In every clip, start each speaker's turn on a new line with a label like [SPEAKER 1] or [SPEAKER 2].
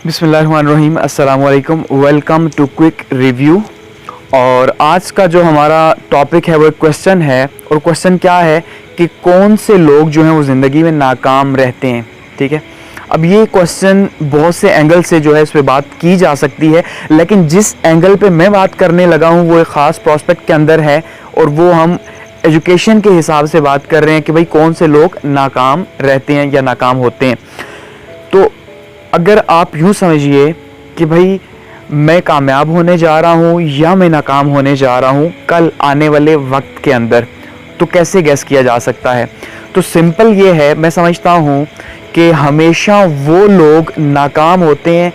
[SPEAKER 1] बिस्मिल्लाहिर्रहमानिर्रहीम, अस्सलाम वालेकुम, वेलकम टू क्विक रिव्यू। और आज का जो हमारा टॉपिक है वो एक क्वेश्चन है। और क्वेश्चन क्या है कि कौन से लोग जो हैं वो ज़िंदगी में नाकाम रहते हैं। ठीक है, अब ये क्वेश्चन बहुत से एंगल से जो है इस पर बात की जा सकती है, लेकिन जिस एंगल पे मैं बात करने लगा हूँ वो एक ख़ास प्रोस्पेक्ट के अंदर है, और वो हम एजुकेशन के हिसाब से बात कर रहे हैं कि भाई कौन से लोग नाकाम रहते हैं या नाकाम होते हैं। तो अगर आप यूँ समझिए कि भाई मैं कामयाब होने जा रहा हूँ या मैं नाकाम होने जा रहा हूँ कल आने वाले वक्त के अंदर, तो कैसे गैस किया जा सकता है। तो सिंपल ये है, मैं समझता हूँ कि हमेशा वो लोग नाकाम होते हैं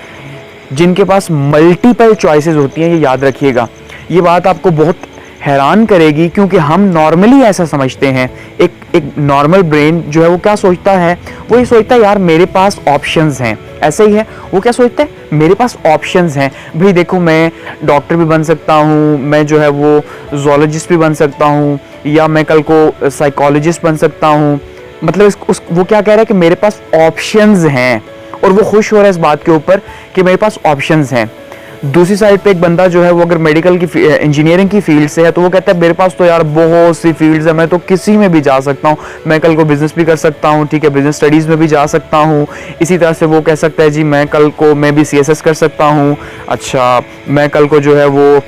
[SPEAKER 1] जिनके पास मल्टीपल चॉइसेस होती हैं। ये याद रखिएगा, ये बात आपको बहुत हैरान करेगी, क्योंकि हम नॉर्मली ऐसा समझते हैं। एक नॉर्मल ब्रेन जो है वो क्या सोचता है, वो ये सोचता है यार मेरे पास ऑप्शंस हैं। ऐसा ही है, वो क्या सोचता है मेरे पास ऑप्शंस हैं। भाई देखो, मैं डॉक्टर भी बन सकता हूँ, मैं जो है वो जूलॉजिस्ट भी बन सकता हूँ, या मैं कल को साइकोलॉजिस्ट बन सकता हूँ। मतलब वो क्या कह रहा है कि मेरे पास ऑप्शंस हैं, और वो खुश हो रहा है इस बात के ऊपर कि मेरे पास ऑप्शंस हैं। दूसरी साइड पे एक बंदा जो है वो अगर मेडिकल की इंजीनियरिंग की फील्ड से है, तो वो कहता है मेरे पास तो यार बहुत सी फील्ड्स है, मैं तो किसी में भी जा सकता हूँ, मैं कल को बिजनेस भी कर सकता हूँ। ठीक है, बिजनेस स्टडीज़ में भी जा सकता हूँ। इसी तरह से वो कह सकता है जी मैं कल को मैं भी CSS कर सकता हूँ। अच्छा, मैं कल को जो है वो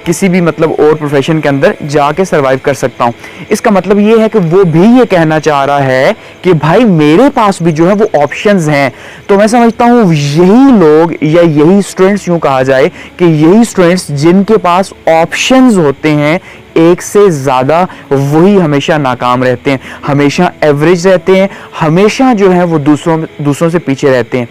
[SPEAKER 1] किसी भी मतलब और प्रोफेशन के अंदर जाके सरवाइव कर सकता हूँ। इसका मतलब ये है कि वो भी ये कहना चाह रहा है कि भाई मेरे पास भी जो है वो ऑप्शंस हैं। तो मैं समझता हूँ यही लोग या यही स्टूडेंट्स, यूँ कहा जाए कि यही स्टूडेंट्स जिनके पास ऑप्शंस होते हैं एक से ज़्यादा, वही हमेशा नाकाम रहते हैं, हमेशा एवरेज रहते हैं, हमेशा जो है वो दूसरों से पीछे रहते हैं।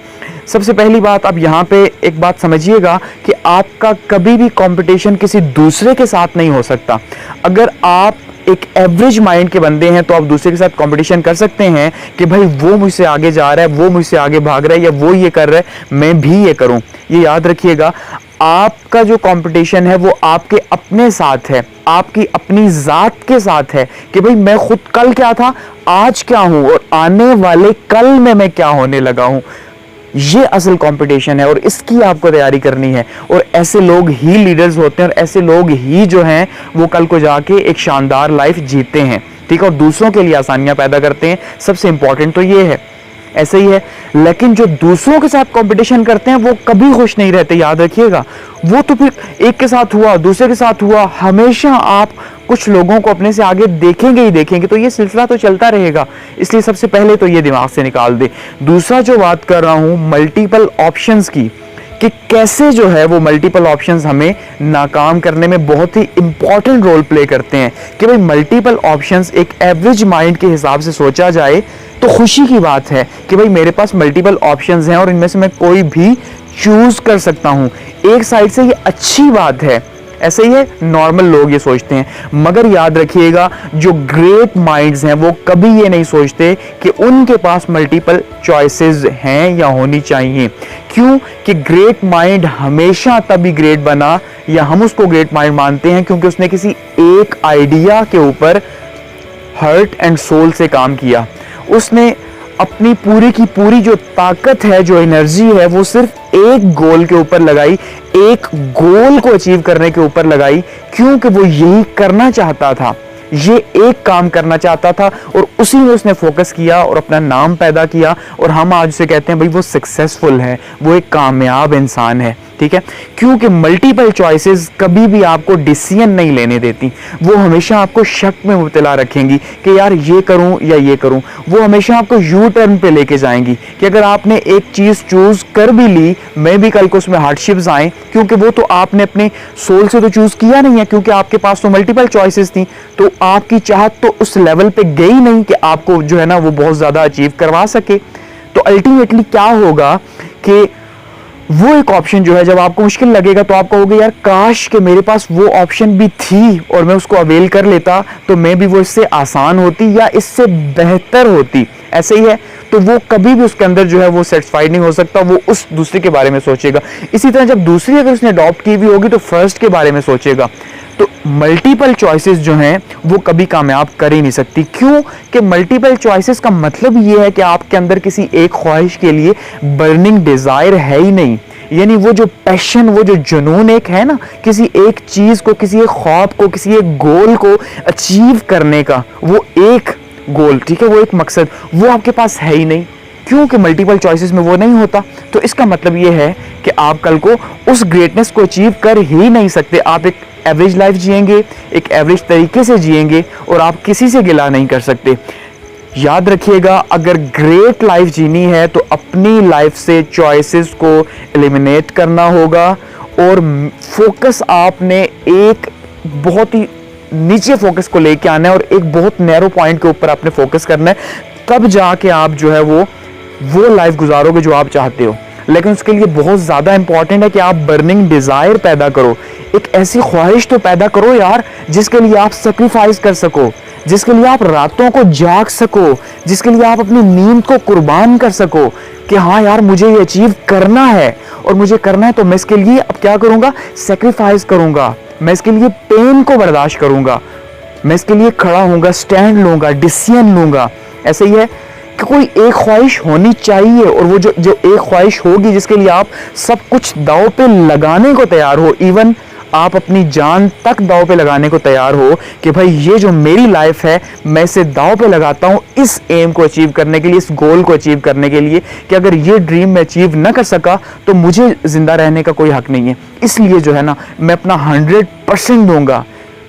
[SPEAKER 1] सबसे पहली बात, आप यहाँ पे एक बात समझिएगा कि आपका कभी भी कंपटीशन किसी दूसरे के साथ नहीं हो सकता। अगर आप एक एवरेज माइंड के बंदे हैं तो आप दूसरे के साथ कंपटीशन कर सकते हैं कि भाई वो मुझसे आगे जा रहा है, वो मुझसे आगे भाग रहा है, या वो ये कर रहा है, मैं भी ये करूं। ये याद रखिएगा, आपका जो कंपटीशन है वो आपके अपने साथ है, आपकी अपनी जात के साथ है कि भाई मैं खुद कल क्या था, आज क्या हूं, और आने वाले कल में मैं क्या होने लगा हूं। ये असल कंपटीशन है और इसकी आपको तैयारी करनी है। और ऐसे लोग ही लीडर्स होते हैं, और ऐसे लोग ही जो हैं वो कल को जाके एक शानदार लाइफ जीते हैं। ठीक है, और दूसरों के लिए आसानियां पैदा करते हैं। सबसे इंपॉर्टेंट तो ये है, ऐसे ही है। लेकिन जो दूसरों के साथ कंपटीशन करते हैं वो कभी खुश नहीं रहते, याद रखिएगा। वो तो फिर एक के साथ हुआ, दूसरे के साथ हुआ, हमेशा आप कुछ लोगों को अपने से आगे देखेंगे ही देखेंगे। तो ये सिलसिला तो चलता रहेगा, इसलिए सबसे पहले तो ये दिमाग से निकाल दे। दूसरा जो बात कर रहा हूं मल्टीपल ऑप्शंस की, कि कैसे जो है वो मल्टीपल ऑप्शंस हमें नाकाम करने में बहुत ही इंपॉर्टेंट रोल प्ले करते हैं। कि भाई मल्टीपल ऑप्शंस एक एवरेज माइंड के हिसाब से सोचा जाए तो खुशी की बात है कि भाई मेरे पास मल्टीपल ऑप्शंस हैं और इनमें से मैं कोई भी चूज कर सकता हूं। एक साइड से ये अच्छी बात है, ऐसे ही है, नॉर्मल लोग ये सोचते हैं। मगर याद रखिएगा, जो ग्रेट माइंड्स हैं वो कभी ये नहीं सोचते कि उनके पास मल्टीपल चॉइसेस हैं या होनी चाहिए। क्यों कि ग्रेट माइंड हमेशा तभी ग्रेट बना, या हम उसको ग्रेट माइंड मानते हैं, क्योंकि उसने किसी एक आइडिया के ऊपर हार्ट एंड सोल से काम किया। उसने अपनी पूरी की पूरी जो ताकत है, जो एनर्जी है, वो सिर्फ एक गोल के ऊपर लगाई, एक गोल को अचीव करने के ऊपर लगाई, क्योंकि वो यही करना चाहता था, ये एक काम करना चाहता था, और उसी में उसने फोकस किया और अपना नाम पैदा किया। और हम आज उसे कहते हैं भाई वो सक्सेसफुल है, वो एक कामयाब इंसान है। ठीक है, क्योंकि मल्टीपल चॉइसेस कभी भी आपको डिसीजन नहीं लेने देती, वो हमेशा आपको शक में मुब्तला रखेंगी कि यार ये करूं या ये करूं। वो हमेशा आपको यू टर्न पे लेके जाएंगी कि अगर आपने एक चीज चूज कर भी ली, मैं भी कल को उसमें हार्डशिप्स आए, क्योंकि वो तो आपने अपने सोल से तो चूज किया नहीं है, क्योंकि आपके पास तो मल्टीपल चॉइसेस थी। तो आपकी चाहत तो उस लेवल पे गई नहीं कि आपको जो है ना वो बहुत ज्यादा अचीव करवा सके। तो अल्टीमेटली क्या होगा कि वो एक ऑप्शन जो है जब आपको मुश्किल लगेगा तो आप कहोगे यार काश कि मेरे पास वो ऑप्शन भी थी और मैं उसको अवेल कर लेता, तो मैं भी वो इससे आसान होती या इससे बेहतर होती। ऐसे ही है, तो वो कभी भी उसके अंदर जो है वो सेटिस्फाइड नहीं हो सकता, वो उस दूसरे के बारे में सोचेगा। इसी तरह जब दूसरी अगर उसने अडॉप्ट की हुई होगी तो फर्स्ट के बारे में सोचेगा। तो मल्टीपल चॉइसेस जो हैं वो कभी कामयाब कर ही नहीं सकती। क्यों? कि मल्टीपल चॉइसेस का मतलब ये है कि आपके अंदर किसी एक ख्वाहिश के लिए बर्निंग डिजायर है ही नहीं, यानी वो जो पैशन, वो जो जुनून एक है ना, किसी एक चीज को, किसी एक ख्वाब को, किसी एक गोल को अचीव करने का, वो एक गोल, ठीक है, वो एक मकसद, वो आपके पास है ही नहीं। क्योंकि मल्टीपल चॉइसेस में वो नहीं होता। तो इसका मतलब ये है कि आप कल को उस ग्रेटनेस को अचीव कर ही नहीं सकते। आप एक एवरेज लाइफ जिएंगे, एक एवरेज तरीके से जिएंगे और आप किसी से गिला नहीं कर सकते। याद रखिएगा, अगर ग्रेट लाइफ जीनी है तो अपनी लाइफ से चॉइसेस को एलिमिनेट करना होगा और फोकस आपने एक बहुत ही नीचे फोकस को लेके आना है और एक बहुत नैरो पॉइंट के ऊपर आपने फोकस करना है। तब जाके आप जो है वो लाइफ गुजारोगे जो आप चाहते हो। लेकिन उसके लिए बहुत ज़्यादा इंपॉर्टेंट है कि आप बर्निंग डिज़ायर पैदा करो। एक ऐसी ख्वाहिश तो पैदा करो यार जिसके लिए आप सेक्रीफाइस कर सको, जिसके लिए आप रातों को जाग सको, जिसके लिए आप अपनी नींद को कुर्बान कर सको कि हाँ यार मुझे ये अचीव करना है और मुझे करना है तो मैं इसके लिए अब क्या करूँगा, सेक्रीफाइस करूँगा, मैं इसके लिए पेन को बर्दाश्त करूँगा, मैं इसके लिए खड़ा होऊंगा, स्टैंड लूँगा, डिसीजन लूँगा। ऐसे ही है कि कोई एक ख्वाहिश होनी चाहिए और वो जो एक ख्वाहिश होगी जिसके लिए आप सब कुछ दांव पे लगाने को तैयार हो, इवन आप अपनी जान तक दांव पे लगाने को तैयार हो कि भाई ये जो मेरी लाइफ है मैं इसे दांव पे लगाता हूँ इस एम को अचीव करने के लिए, इस गोल को अचीव करने के लिए कि अगर ये ड्रीम मैं अचीव न कर सका तो मुझे जिंदा रहने का कोई हक नहीं है। इसलिए जो है ना, मैं अपना 100% दूंगा,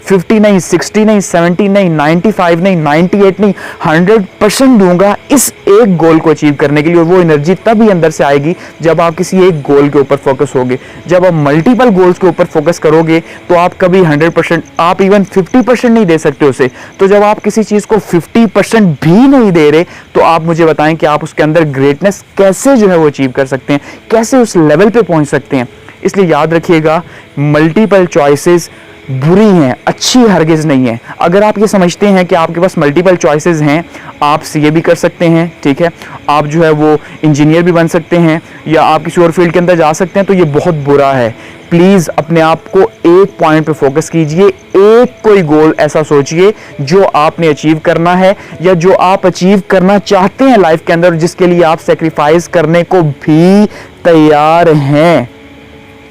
[SPEAKER 1] 50 नहीं, 60 नहीं, 70 नहीं, 95 नहीं, 98 नहीं, 100% दूंगा इस एक गोल को अचीव करने के लिए। और वो एनर्जी तभी अंदर से आएगी जब आप किसी एक गोल के ऊपर फोकस होगे। जब आप मल्टीपल गोल्स के ऊपर फोकस करोगे तो आप कभी 100%, आप इवन 50% नहीं दे सकते उसे। तो जब आप किसी चीज़ को 50% भी नहीं दे रहे तो आप मुझे बताएं कि आप उसके अंदर ग्रेटनेस कैसे जो है वो अचीव कर सकते हैं, कैसे उस लेवल पे पहुंच सकते हैं। इसलिए याद रखिएगा, मल्टीपल चॉइसेस बुरी हैं, अच्छी हरगिज़ नहीं है। अगर आप ये समझते हैं कि आपके पास मल्टीपल चॉइसेस हैं, आप सीए भी कर सकते हैं, ठीक है, आप जो है वो इंजीनियर भी बन सकते हैं या आप किसी और फील्ड के अंदर जा सकते हैं, तो ये बहुत बुरा है। प्लीज़ अपने आप को एक पॉइंट पे फोकस कीजिए, एक कोई गोल ऐसा सोचिए जो आपने अचीव करना है या जो आप अचीव करना चाहते हैं लाइफ के अंदर, जिसके लिए आप सेक्रीफाइस करने को भी तैयार हैं।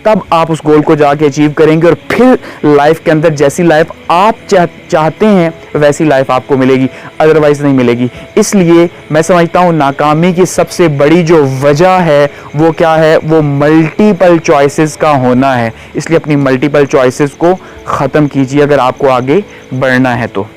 [SPEAKER 1] तब आप उस गोल को जाके अचीव करेंगे और फिर लाइफ के अंदर जैसी लाइफ आप चाहते हैं वैसी लाइफ आपको मिलेगी, अदरवाइज नहीं मिलेगी। इसलिए मैं समझता हूँ नाकामी की सबसे बड़ी जो वजह है वो क्या है, वो मल्टीपल चॉइसेस का होना है। इसलिए अपनी मल्टीपल चॉइसेस को ख़त्म कीजिए अगर आपको आगे बढ़ना है तो।